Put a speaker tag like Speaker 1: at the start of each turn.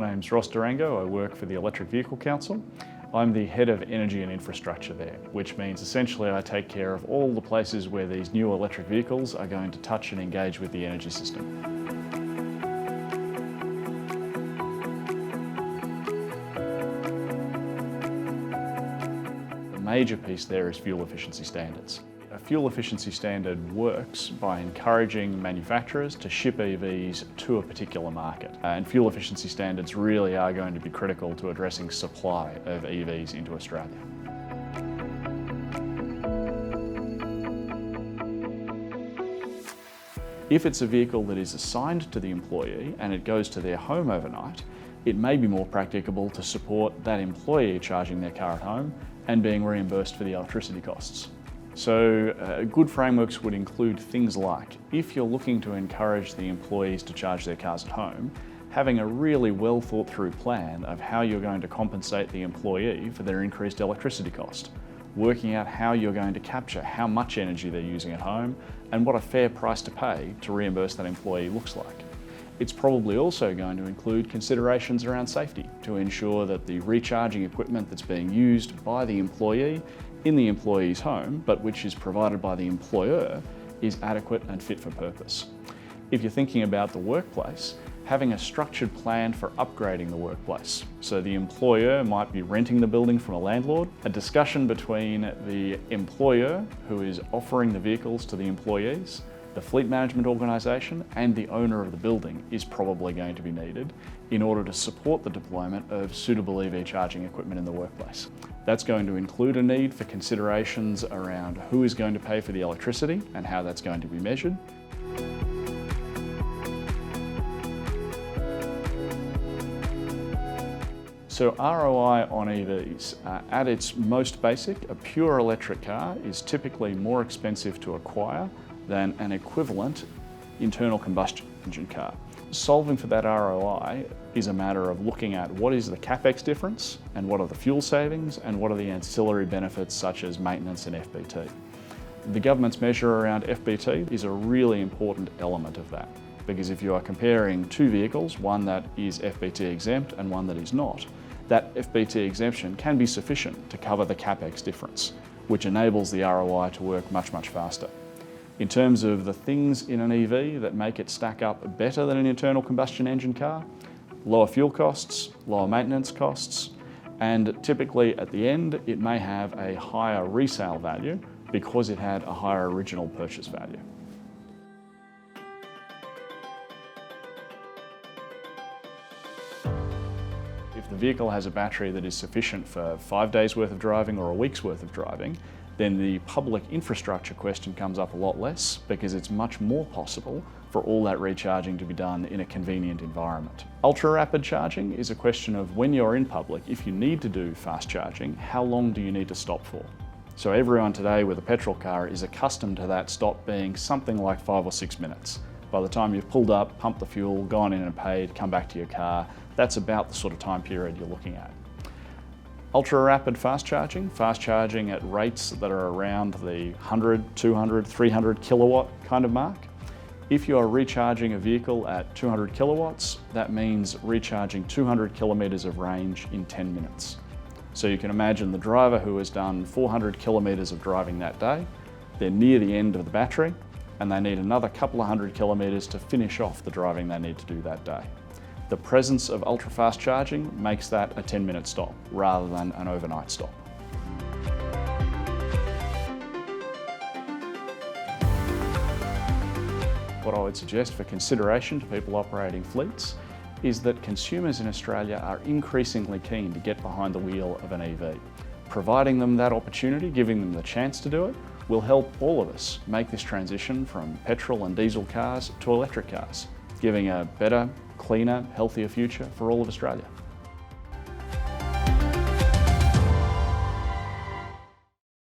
Speaker 1: name's Ross De Rango. I work for the Electric Vehicle Council. I'm the head of energy and infrastructure there, which means essentially I take care of all the places where these new electric vehicles are going to touch and engage with the energy system. The major piece there is fuel efficiency standards. A fuel efficiency standard works by encouraging manufacturers to ship EVs to a particular market. And fuel efficiency standards really are going to be critical to addressing supply of EVs into Australia. If it's a vehicle that is assigned to the employee and it goes to their home overnight, it may be more practicable to support that employee charging their car at home and being reimbursed for the electricity costs. So good frameworks would include things like, if you're looking to encourage the employees to charge their cars at home, having a really well thought through plan of how you're going to compensate the employee for their increased electricity cost, working out how you're going to capture how much energy they're using at home and what a fair price to pay to reimburse that employee looks like. It's probably also going to include considerations around safety to ensure that the recharging equipment that's being used by the employee in the employee's home, but which is provided by the employer, is adequate and fit for purpose. If you're thinking about the workplace, having a structured plan for upgrading the workplace. So the employer might be renting the building from a landlord. A discussion between the employer, who is offering the vehicles to the employees, the fleet management organisation and the owner of the building is probably going to be needed in order to support the deployment of suitable EV charging equipment in the workplace. That's going to include a need for considerations around who is going to pay for the electricity and how that's going to be measured. So ROI on EVs, at its most basic, a pure electric car is typically more expensive to acquire than an equivalent internal combustion engine car. Solving for that ROI is a matter of looking at what is the CapEx difference and what are the fuel savings and what are the ancillary benefits such as maintenance and FBT. The government's measure around FBT is a really important element of that, because if you are comparing two vehicles, one that is FBT exempt and one that is not, that FBT exemption can be sufficient to cover the CapEx difference, which enables the ROI to work much, much faster. In terms of the things in an EV that make it stack up better than an internal combustion engine car, lower fuel costs, lower maintenance costs, and typically at the end it may have a higher resale value because it had a higher original purchase value. If the vehicle has a battery that is sufficient for 5 days worth of driving or a week's worth of driving, then the public infrastructure question comes up a lot less because it's much more possible for all that recharging to be done in a convenient environment. Ultra-rapid charging is a question of when you're in public, if you need to do fast charging, how long do you need to stop for? So everyone today with a petrol car is accustomed to that stop being something like 5 or 6 minutes. By the time you've pulled up, pumped the fuel, gone in and paid, come back to your car, that's about the sort of time period you're looking at. Ultra-rapid fast charging at rates that are around the 100, 200, 300 kilowatt kind of mark. If you are recharging a vehicle at 200 kilowatts, that means recharging 200 kilometres of range in 10 minutes. So you can imagine the driver who has done 400 kilometres of driving that day, they're near the end of the battery, and they need another couple of 100 kilometres to finish off the driving they need to do that day. The presence of ultra-fast charging makes that a 10-minute stop rather than an overnight stop. What I would suggest for consideration to people operating fleets is that consumers in Australia are increasingly keen to get behind the wheel of an EV. Providing them that opportunity, giving them the chance to do it, will help all of us make this transition from petrol and diesel cars to electric cars, giving a better, cleaner, healthier future for all of Australia.